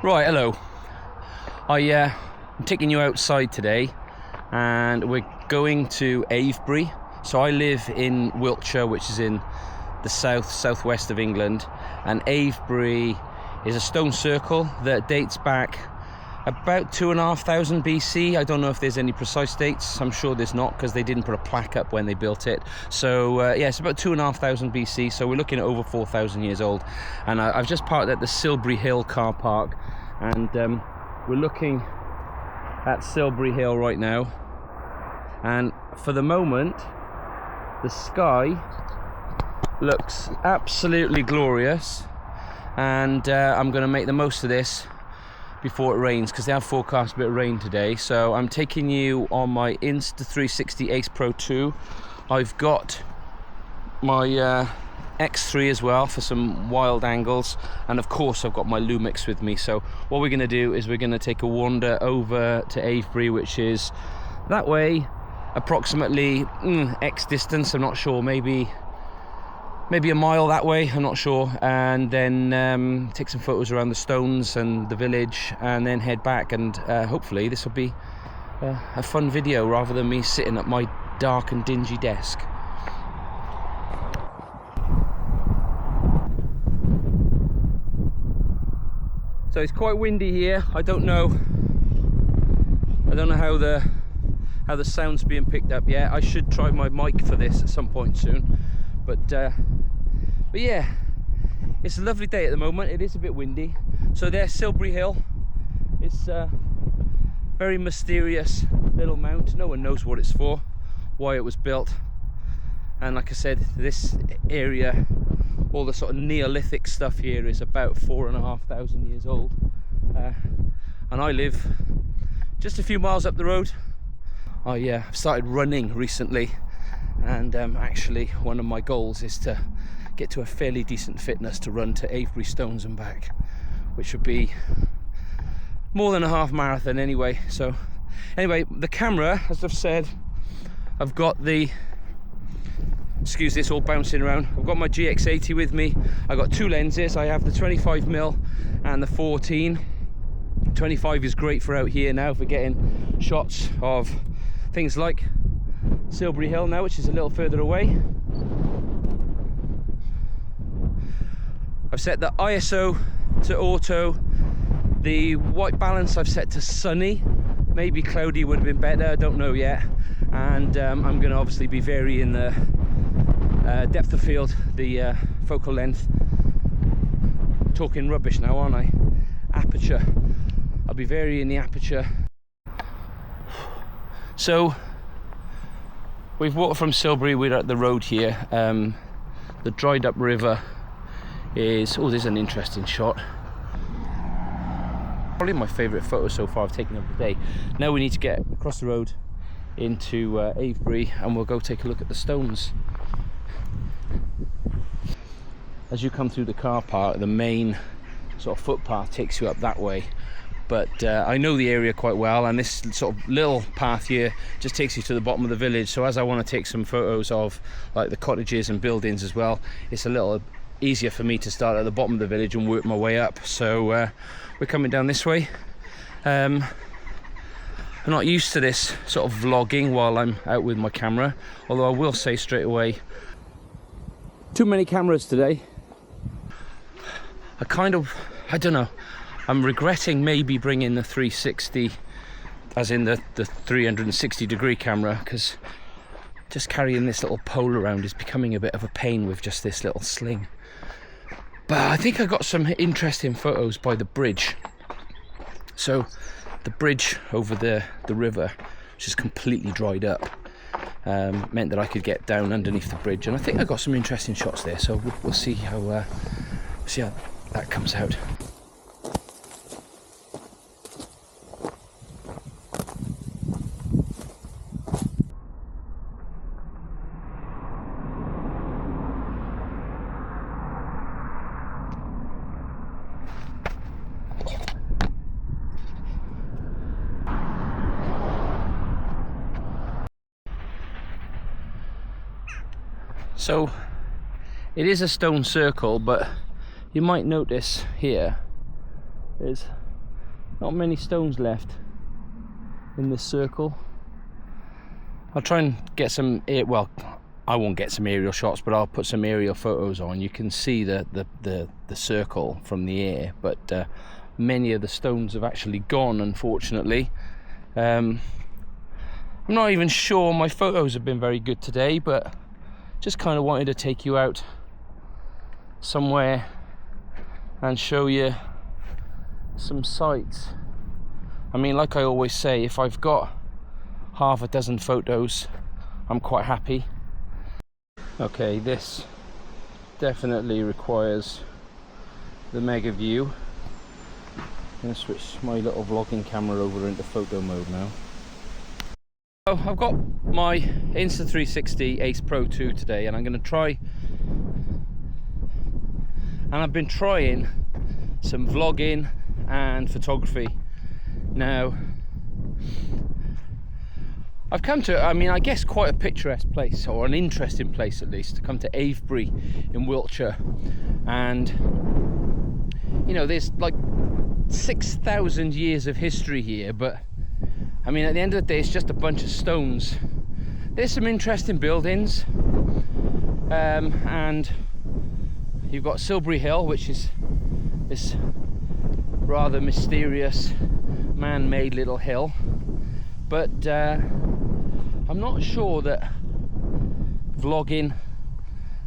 Right, hello. I'm taking you outside today, and we're going to Avebury. So I live in Wiltshire, which is in the southwest of England, and Avebury is a stone circle that dates back about 2,500 BC. I don't know if there's any precise dates. I'm sure there's not, because they didn't put a plaque up when they built it. So yeah, it's about 2,500 BC, so we're looking at over 4,000 years old. And I've just parked at the Silbury Hill car park, and we're looking at Silbury Hill right now. And for the moment, the sky looks absolutely glorious, and I'm going to make the most of this before it rains, because they have forecast a bit of rain today. So I'm taking you on my Insta360 AcePro2. I've got my X3 as well for some wild angles, and of course I've got my Lumix with me. So what we're going to do is we're going to take a wander over to Avebury, which is that way, approximately X distance, I'm not sure, maybe a mile that way, I'm not sure, and then take some photos around the stones and the village, and then head back. And hopefully this will be a fun video rather than me sitting at my dark and dingy desk. So it's quite windy here. I don't know how the sound's being picked up yet. I should try my mic for this at some point soon, but yeah, it's a lovely day at the moment. It is a bit windy. So there's Silbury Hill. It's a very mysterious little mount. No one knows what it's for, why it was built. And like I said, this area, all the sort of Neolithic stuff here, is about 4,500 years old. And I live just a few miles up the road. I've started running recently, and actually one of my goals is to get to a fairly decent fitness to run to Avebury Stones and back, which would be more than a half marathon anyway. So anyway, the camera, as I've said, I've got the, excuse this all bouncing around, I've got my GX80 with me. I got two lenses. I have the 25mm and the 14. 25 is great for out here now for getting shots of things like Silbury Hill now, which is a little further away. I've set the ISO to auto. The white balance I've set to sunny. Maybe cloudy would have been better, I don't know yet. And I'm going to obviously be varying the depth of field, the focal length. Talking rubbish now, aren't I? Aperture. I'll be varying the aperture. So we've walked from Silbury. We're at the road here. The dried up river is, oh, there's an interesting shot. Probably my favourite photo so far I've taken of the day. Now we need to get across the road into Avebury, and we'll go take a look at the stones. As you come through the car park, the main sort of footpath takes you up that way. But I know the area quite well, and this sort of little path here just takes you to the bottom of the village. So as I want to take some photos of like the cottages and buildings as well, it's a little easier for me to start at the bottom of the village and work my way up. So we're coming down this way. I'm not used to this sort of vlogging while I'm out with my camera, although I will say straight away, too many cameras today. I don't know, I'm regretting maybe bringing the 360, as in the 360 degree camera, because just carrying this little pole around is becoming a bit of a pain with just this little sling. But I think I got some interesting photos by the bridge. So the bridge over the river, which is completely dried up, meant that I could get down underneath the bridge, and I think I got some interesting shots there. So we'll see how that comes out. So it is a stone circle, but you might notice here there's Not many stones left in this circle. I'll try and get some, well, I won't get some aerial shots, but I'll put some aerial photos on. You can see the circle from the air, but many of the stones have actually gone, unfortunately. I'm not even sure my photos have been very good today, but just kind of wanted to take you out somewhere and show you some sights. I mean, like I always say, if I've got half a dozen photos, I'm quite happy. Okay, this definitely requires the mega view. I'm going to switch my little vlogging camera over into photo mode now. So I've got my Insta360 AcePro2 today, and I'm going to try, and I've been trying some vlogging and photography. Now, I've come to, I mean, I guess quite a picturesque place, or an interesting place at least, to come to Avebury in Wiltshire. And, you know, there's like 6,000 years of history here, but I mean, at the end of the day, it's just a bunch of stones. There's some interesting buildings, and you've got Silbury Hill, which is this rather mysterious man-made little hill, but I'm not sure that vlogging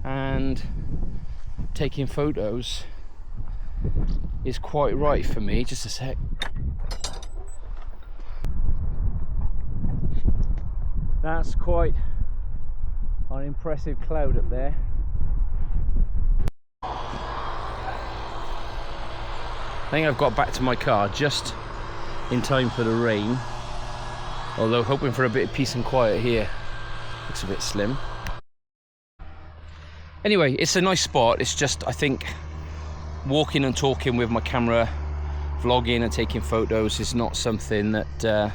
and taking photos is quite right for me. Just a sec. That's quite an impressive cloud up there. I think I've got back to my car just in time for the rain, although hoping for a bit of peace and quiet here. Looks a bit slim. Anyway, it's a nice spot. It's just, I think, walking and talking with my camera, vlogging and taking photos is not something that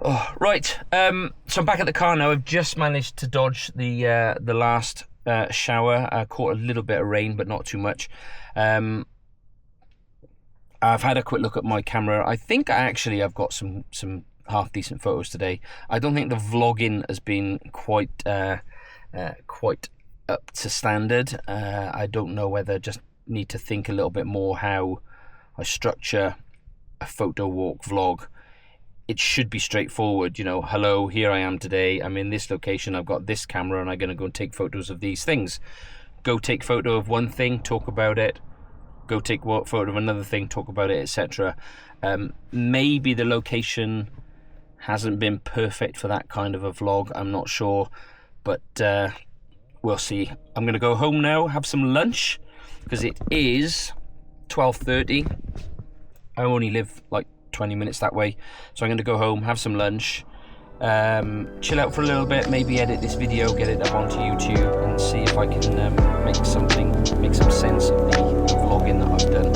Oh, right, so I'm back at the car now. I've just managed to dodge the last shower. I caught a little bit of rain, but not too much. I've had a quick look at my camera. I think I've got some half decent photos today. I don't think the vlogging has been quite up to standard. I don't know whether I just need to think a little bit more how I structure a photo walk vlog. It should be straightforward, you know, hello, here I am today, I'm in this location, I've got this camera, and I'm going to go and take photos of these things. Go take photo of one thing, talk about it. Go take photo of another thing, talk about it, etc. Maybe the location hasn't been perfect for that kind of a vlog, I'm not sure, but we'll see. I'm going to go home now, have some lunch, because it is 12:30. I only live like 20 minutes that way, so I'm going to go home, have some lunch, chill out for a little bit, maybe edit this video, get it up onto YouTube, and see if I can make some sense of the vlogging that I've done.